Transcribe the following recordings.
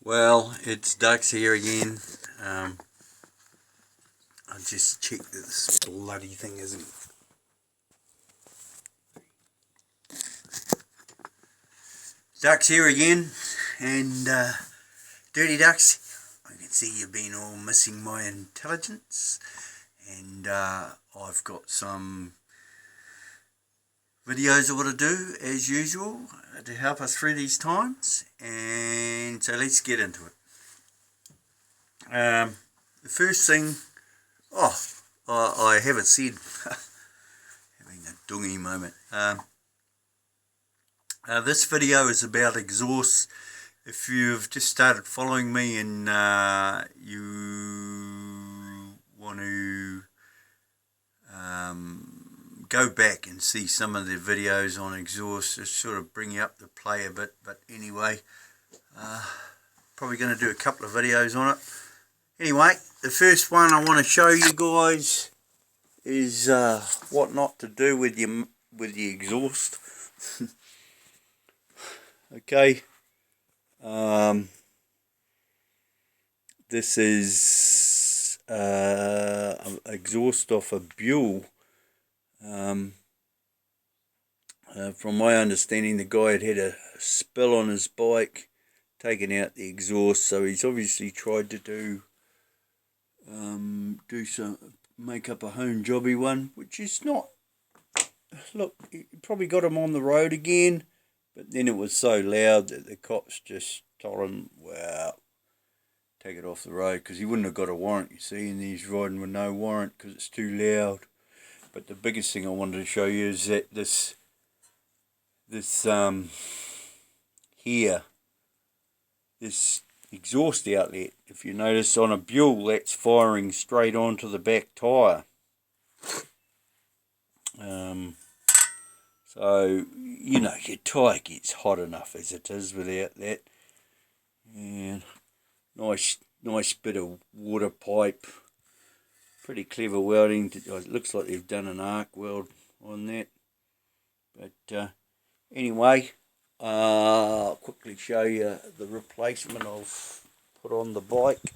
Well, it's Ducks here again. I just checked that this bloody thing isn't. Ducks here again, and Dirty Ducks, I can see you've been all missing my intelligence, and I've got some videos I want to do as usual to help us through these times, and so let's get into it. The first thing, I haven't said, having a dungy moment. This video is about exhaust. If you've just started following me and you want to go back and see some of the videos on exhaust, to sort of bring you up to play a bit, but anyway, probably going to do a couple of videos on it. Anyway, the first one I want to show you guys is what not to do with the exhaust. Okay, this is exhaust off a Buell. From my understanding, the guy had a spill on his bike, taken out the exhaust, so he's obviously tried to make up a home jobby one, which is not. Look, it probably got him on the road again, but then it was so loud that the cops just told him, well, take it off the road, because he wouldn't have got a warrant, you see, and he's riding with no warrant because it's too loud. But the biggest thing I wanted to show you is that this here, this exhaust outlet, if you notice on a Buell, that's firing straight onto the back tyre. So, you know, your tyre gets hot enough as it is without that. And nice bit of water pipe. Pretty clever welding. It looks like they've done an arc weld on that. But anyway, I'll quickly show you the replacement I've put on the bike.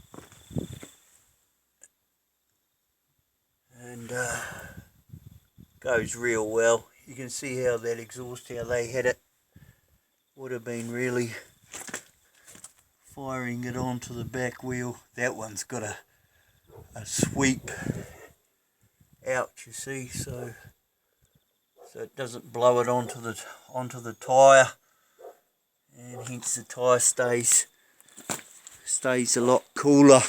And goes real well. You can see how that exhaust, how they had it, would have been really firing it onto the back wheel. That one's got a sweep out, you see, so it doesn't blow it onto the tyre, and hence the tyre stays a lot cooler.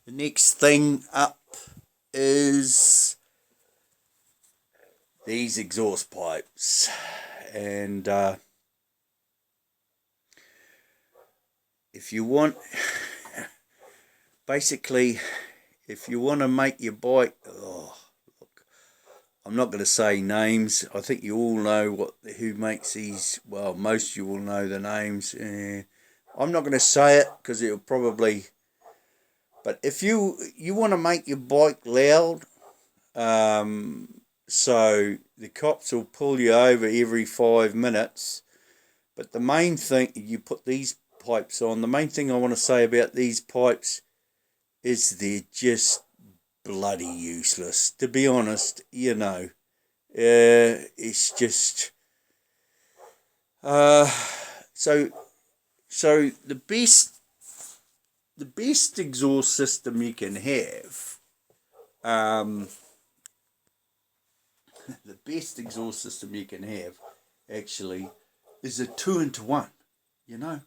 The next thing up is these exhaust pipes, and if you want, basically, if you want to make your bike, look, I'm not going to say names. I think you all know who makes these. Well, most of you will know the names. I'm not going to say it because it'll probably. But if you want to make your bike loud, so the cops will pull you over every 5 minutes. But the main thing, you put these pipes on, the main thing I want to say about these pipes is they're just bloody useless. To be honest, you know, it's just... So the best exhaust system you can have, the best exhaust system you can have, actually, is a 2-into-1, you know.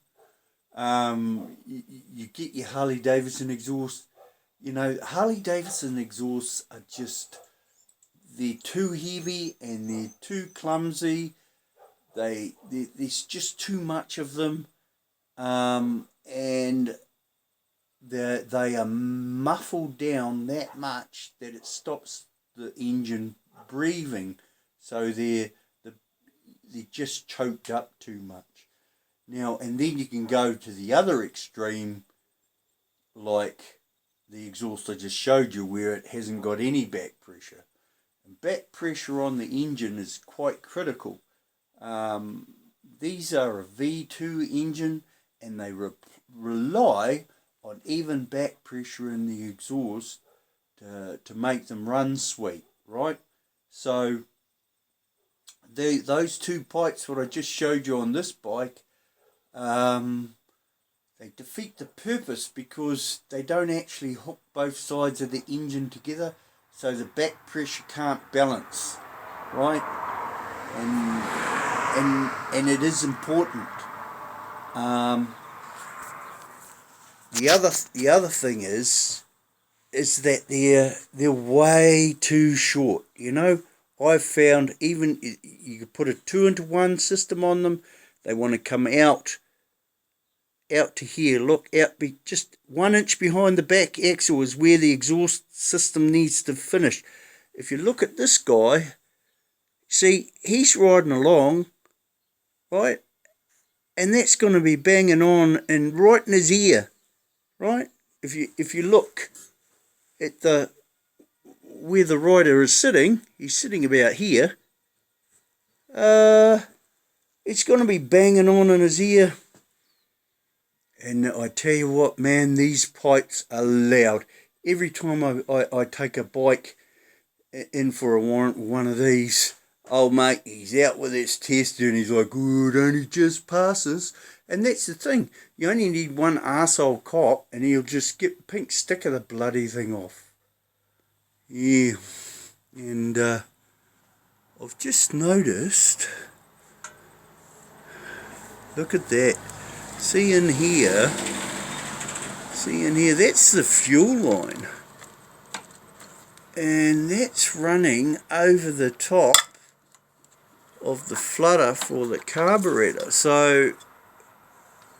You get your Harley Davidson exhaust. You know, Harley Davidson exhausts are just, they're too heavy and they're too clumsy. There's just too much of them, and they are muffled down that much that it stops the engine breathing, so they're just choked up too much. Now, and then you can go to the other extreme, like the exhaust I just showed you, where it hasn't got any back pressure. And back pressure on the engine is quite critical. these are a V2 engine, and they rely on even back pressure in the exhaust to make them run sweet, right? So those two pipes, what I just showed you on this bike, they defeat the purpose because they don't actually hook both sides of the engine together, so the back pressure can't balance, right? And it is important. The other thing is that they're way too short. You know, I've found even you could put a 2-into-1 system on them. They want to come out to here. Look, just 1 inch behind the back axle is where the exhaust system needs to finish. If you look at this guy, see, he's riding along, right? And that's going to be banging on and right in his ear, right? If you look at where the rider is sitting, he's sitting about here. It's going to be banging on in his ear. And I tell you what, man, these pipes are loud. Every time I take a bike in for a warrant with one of these, old mate, he's out with his tester and he's like, oh, it only just passes. And that's the thing. You only need one arsehole cop and he'll just get the pink stick of the bloody thing off. Yeah. And I've just noticed, look at that. See in here, that's the fuel line. And that's running over the top of the flutter for the carburetor. So,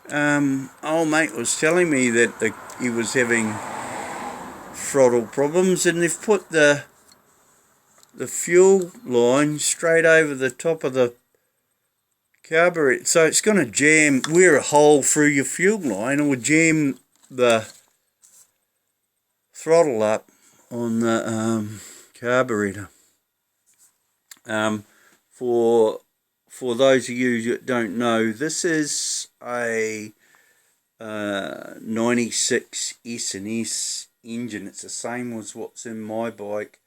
old mate was telling me that he was having throttle problems, and they've put the fuel line straight over the top of the carburetor, so it's going to wear a hole through your fuel line or jam the throttle up on the carburetor. For those of you that don't know, this is a 96 S&S engine. It's the same as what's in my bike.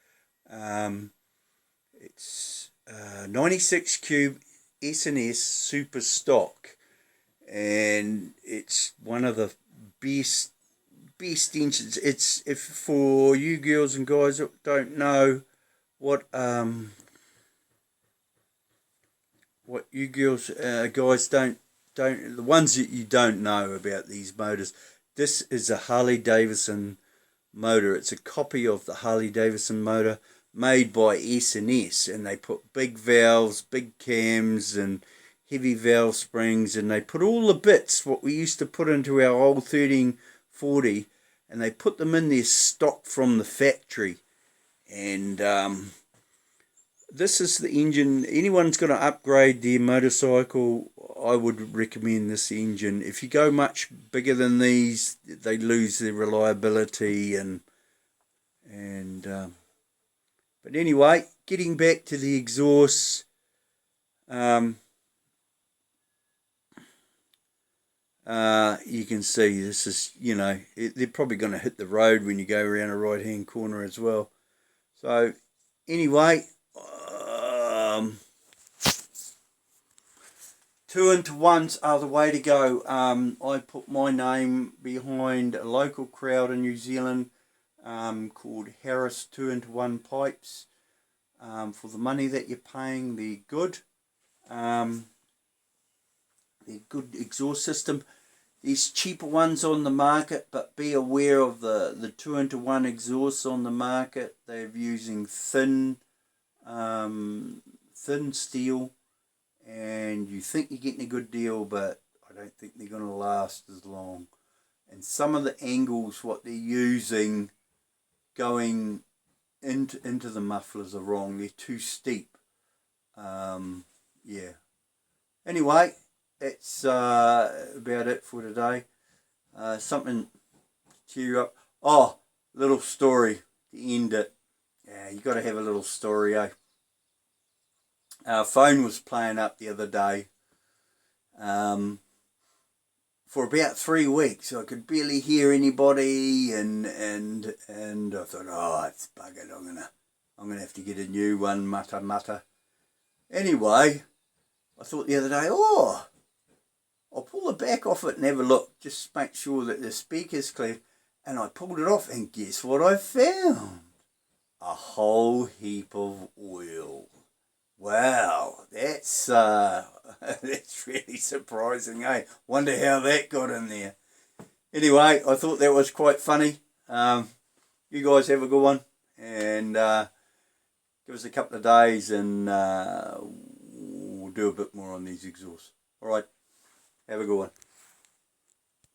It's 96 cube S&S super stock, and it's one of the best engines. It's, if for you girls and guys that don't know what you girls guys don't the ones that you don't know about these motors, this is a Harley Davidson motor. It's a copy of the Harley Davidson motor made by S&S, and they put big valves, big cams and heavy valve springs, and they put all the bits what we used to put into our old 1340, and they put them in their stock from the factory. And this is the engine. Anyone's going to upgrade their motorcycle, I would recommend this engine. If you go much bigger than these, they lose their reliability but anyway, getting back to the exhaust, you can see this is, they're probably going to hit the road when you go around a right hand corner as well. So anyway, 2-into-1s are the way to go. I put my name behind a local crowd in New Zealand called Harris 2-into-1 pipes. For the money that you're paying, they're good. They're good exhaust system. There's cheaper ones on the market, but be aware of the 2-into-1 exhausts on the market. They're using thin steel, and you think you're getting a good deal, but I don't think they're going to last as long. And some of the angles what they're using going into the mufflers are wrong. They're too steep. Yeah. Anyway, that's about it for today. Something to cheer you up. Oh, little story to end it. Yeah, you got to have a little story, eh? Our phone was playing up the other day, for about 3 weeks. I could barely hear anybody, and I thought, oh, it's buggered. I'm gonna have to get a new one. Mutter. Anyway, I thought the other day, oh, I'll pull the back off it and have a look, just make sure that the speaker's clear. And I pulled it off, and guess what I found? A whole heap of oil. Wow, that's that's really surprising, eh? Wonder how that got in there. Anyway, I thought that was quite funny. You guys have a good one, and give us a couple of days, and we'll do a bit more on these exhausts. All right, have a good one.